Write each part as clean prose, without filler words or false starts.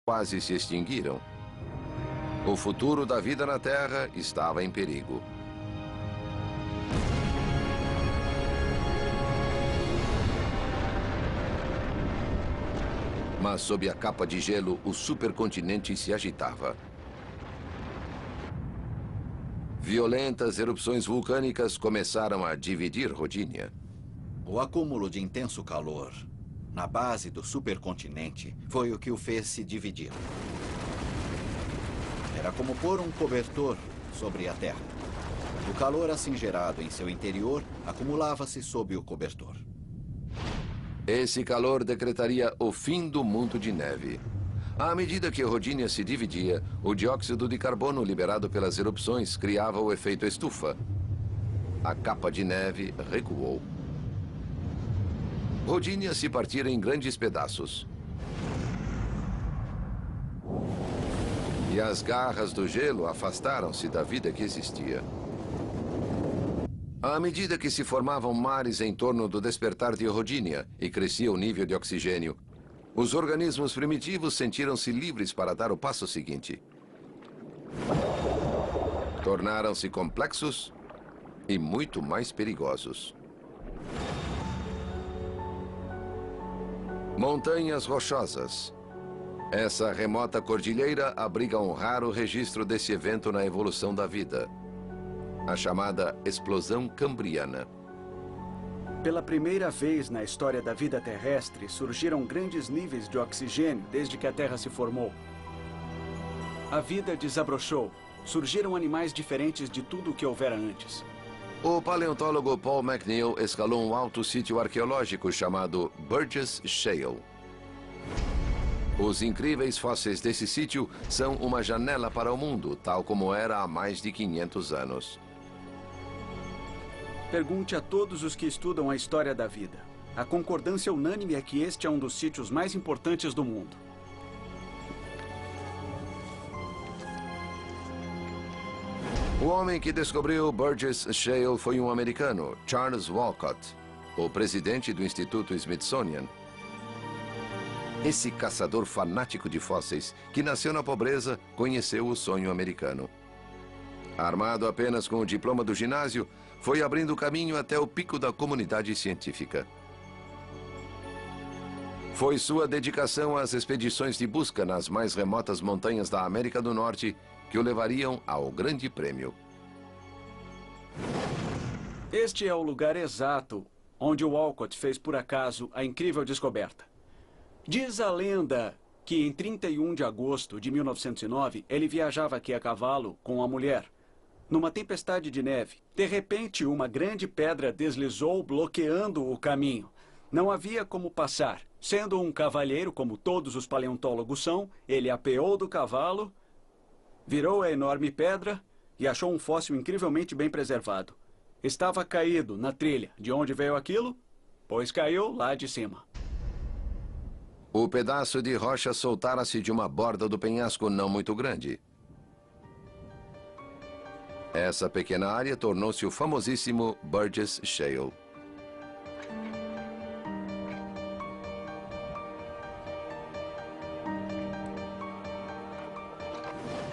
quase se extinguiram. O futuro da vida na Terra estava em perigo. Mas sob a capa de gelo, o supercontinente se agitava. Violentas erupções vulcânicas começaram a dividir Rodínia. O acúmulo de intenso calor na base do supercontinente foi o que o fez se dividir. Era como pôr um cobertor sobre a Terra. O calor assim gerado em seu interior acumulava-se sob o cobertor. Esse calor decretaria o fim do mundo de neve. À medida que Rodínia se dividia, o dióxido de carbono liberado pelas erupções criava o efeito estufa. A capa de neve recuou. Rodínia se partira em grandes pedaços. E as garras do gelo afastaram-se da vida que existia. À medida que se formavam mares em torno do despertar de Rodínia e crescia o nível de oxigênio, os organismos primitivos sentiram-se livres para dar o passo seguinte. Tornaram-se complexos e muito mais perigosos. Montanhas rochosas. Essa remota cordilheira abriga um raro registro desse evento na evolução da vida. A chamada explosão cambriana. Pela primeira vez na história da vida terrestre, surgiram grandes níveis de oxigênio desde que a Terra se formou. A vida desabrochou. Surgiram animais diferentes de tudo o que houvera antes. O paleontólogo Paul McNeil escalou um alto sítio arqueológico chamado Burgess Shale. Os incríveis fósseis desse sítio são uma janela para o mundo, tal como era há mais de 500 anos. Pergunte a todos os que estudam a história da vida. A concordância unânime é que este é um dos sítios mais importantes do mundo. O homem que descobriu Burgess Shale foi um americano, Charles Walcott, o presidente do Instituto Smithsonian. Esse caçador fanático de fósseis, que nasceu na pobreza, conheceu o sonho americano. Armado apenas com o diploma do ginásio, foi abrindo caminho até o pico da comunidade científica. Foi sua dedicação às expedições de busca nas mais remotas montanhas da América do Norte que o levariam ao Grande Prêmio. Este é o lugar exato onde o Walcott fez por acaso a incrível descoberta. Diz a lenda que em 31 de agosto de 1909 ele viajava aqui a cavalo com a mulher. Numa tempestade de neve, de repente uma grande pedra deslizou bloqueando o caminho. Não havia como passar. Sendo um cavalheiro, como todos os paleontólogos são, ele apeou do cavalo, virou a enorme pedra e achou um fóssil incrivelmente bem preservado. Estava caído na trilha. De onde veio aquilo? Pois caiu lá de cima. O pedaço de rocha soltara-se de uma borda do penhasco não muito grande. Essa pequena área tornou-se o famosíssimo Burgess Shale.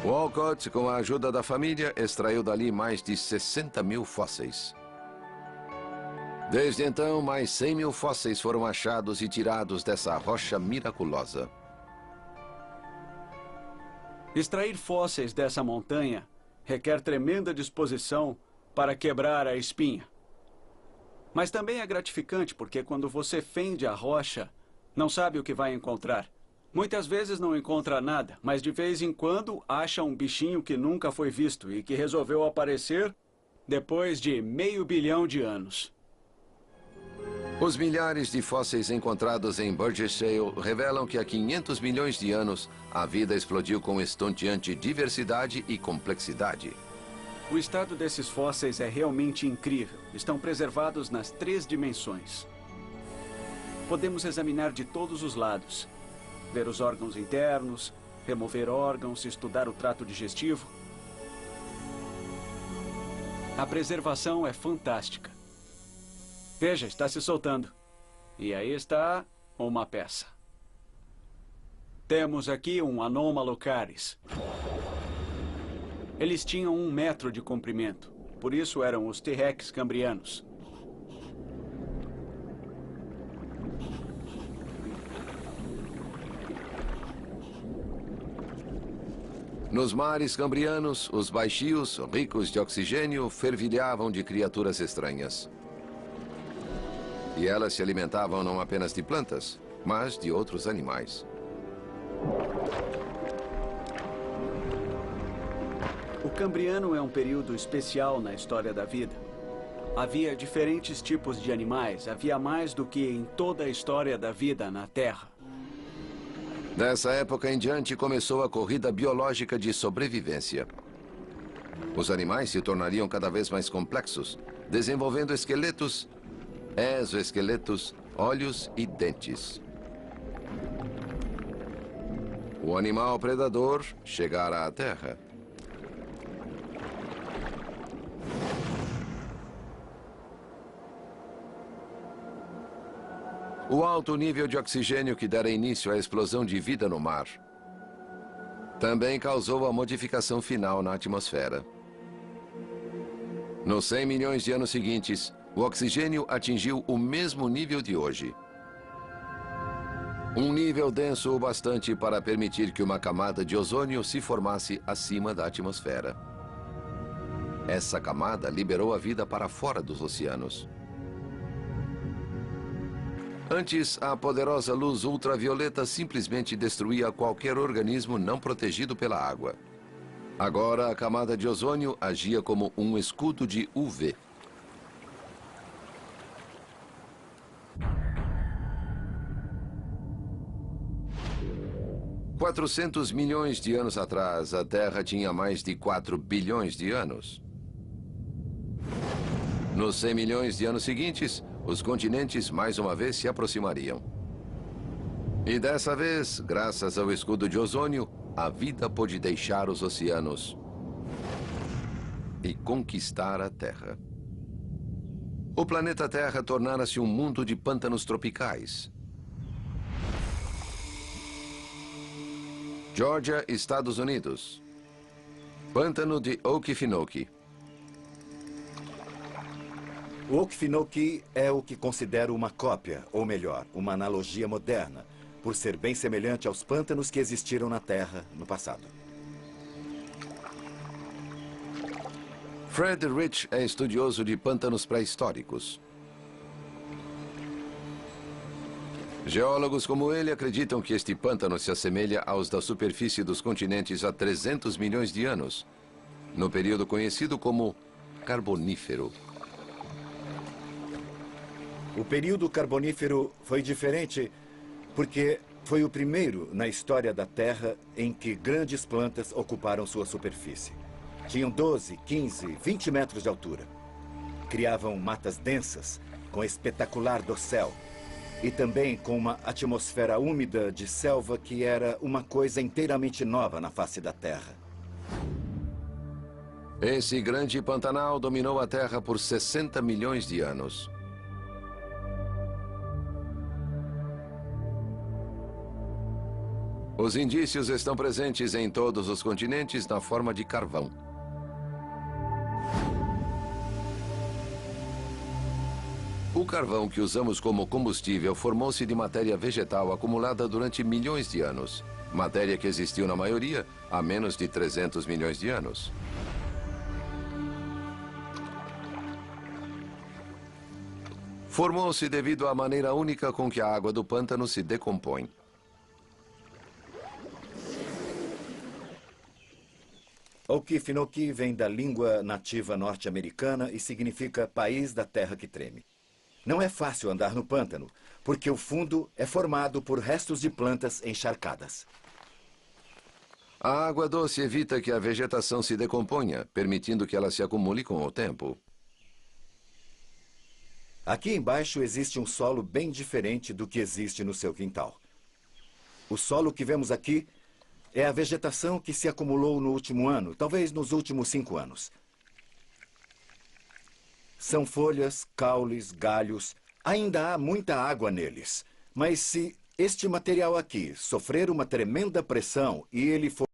Walcott, com a ajuda da família, extraiu dali mais de 60 mil fósseis. Desde então, mais 100 mil fósseis foram achados e tirados dessa rocha miraculosa. Extrair fósseis dessa montanha requer tremenda disposição para quebrar a espinha. Mas também é gratificante porque quando você fende a rocha, não sabe o que vai encontrar. Muitas vezes não encontra nada, mas de vez em quando acha um bichinho que nunca foi visto e que resolveu aparecer depois de 500 milhões de anos. Os milhares de fósseis encontrados em Burgess Shale revelam que há 500 milhões de anos a vida explodiu com estonteante diversidade e complexidade. O estado desses fósseis é realmente incrível. Estão preservados nas 3 dimensões. Podemos examinar de todos os lados. Ver os órgãos internos, remover órgãos, estudar o trato digestivo. A preservação é fantástica. Veja, está se soltando. E aí está uma peça. Temos aqui um Anomalocaris. Eles tinham 1 metro de comprimento. Por isso eram os T-Rex cambrianos. Nos mares cambrianos, os baixios, ricos de oxigênio, fervilhavam de criaturas estranhas. E elas se alimentavam não apenas de plantas, mas de outros animais. O Cambriano é um período especial na história da vida. Havia diferentes tipos de animais, havia mais do que em toda a história da vida na Terra. Dessa época em diante começou a corrida biológica de sobrevivência. Os animais se tornariam cada vez mais complexos, desenvolvendo esqueletos, exoesqueletos, olhos e dentes. O animal predador chegara à Terra. O alto nível de oxigênio que dera início à explosão de vida no mar também causou a modificação final na atmosfera. Nos 100 milhões de anos seguintes, o oxigênio atingiu o mesmo nível de hoje. Um nível denso o bastante para permitir que uma camada de ozônio se formasse acima da atmosfera. Essa camada liberou a vida para fora dos oceanos. Antes, a poderosa luz ultravioleta simplesmente destruía qualquer organismo não protegido pela água. Agora, a camada de ozônio agia como um escudo de UV. « 400 milhões de anos atrás, a Terra tinha mais de 4 bilhões de anos. Nos 100 milhões de anos seguintes, os continentes mais uma vez se aproximariam. E dessa vez, graças ao escudo de ozônio, a vida pôde deixar os oceanos e conquistar a Terra. O planeta Terra tornara-se um mundo de pântanos tropicais. Geórgia, Estados Unidos. Pântano de Okefenokee. O Okefenokee é o que considero uma cópia, ou melhor, uma analogia moderna, por ser bem semelhante aos pântanos que existiram na Terra no passado. Fred Rich é estudioso de pântanos pré-históricos. Geólogos como ele acreditam que este pântano se assemelha aos da superfície dos continentes há 300 milhões de anos, no período conhecido como Carbonífero. O período carbonífero foi diferente porque foi o primeiro na história da Terra em que grandes plantas ocuparam sua superfície. Tinham 12, 15, 20 metros de altura. Criavam matas densas, com espetacular dossel, e também com uma atmosfera úmida de selva que era uma coisa inteiramente nova na face da Terra. Esse grande Pantanal dominou a Terra por 60 milhões de anos. Os indícios estão presentes em todos os continentes na forma de carvão. O carvão que usamos como combustível formou-se de matéria vegetal acumulada durante milhões de anos. Matéria que existiu na maioria há menos de 300 milhões de anos. Formou-se devido à maneira única com que a água do pântano se decompõe. Okefenokee vem da língua nativa norte-americana e significa país da terra que treme. Não é fácil andar no pântano, porque o fundo é formado por restos de plantas encharcadas. A água doce evita que a vegetação se decomponha, permitindo que ela se acumule com o tempo. Aqui embaixo existe um solo bem diferente do que existe no seu quintal. O solo que vemos aqui é a vegetação que se acumulou no último ano, talvez nos últimos 5 anos. São folhas, caules, galhos. Ainda há muita água neles. Mas se Este material aqui sofrer uma tremenda pressão e ele for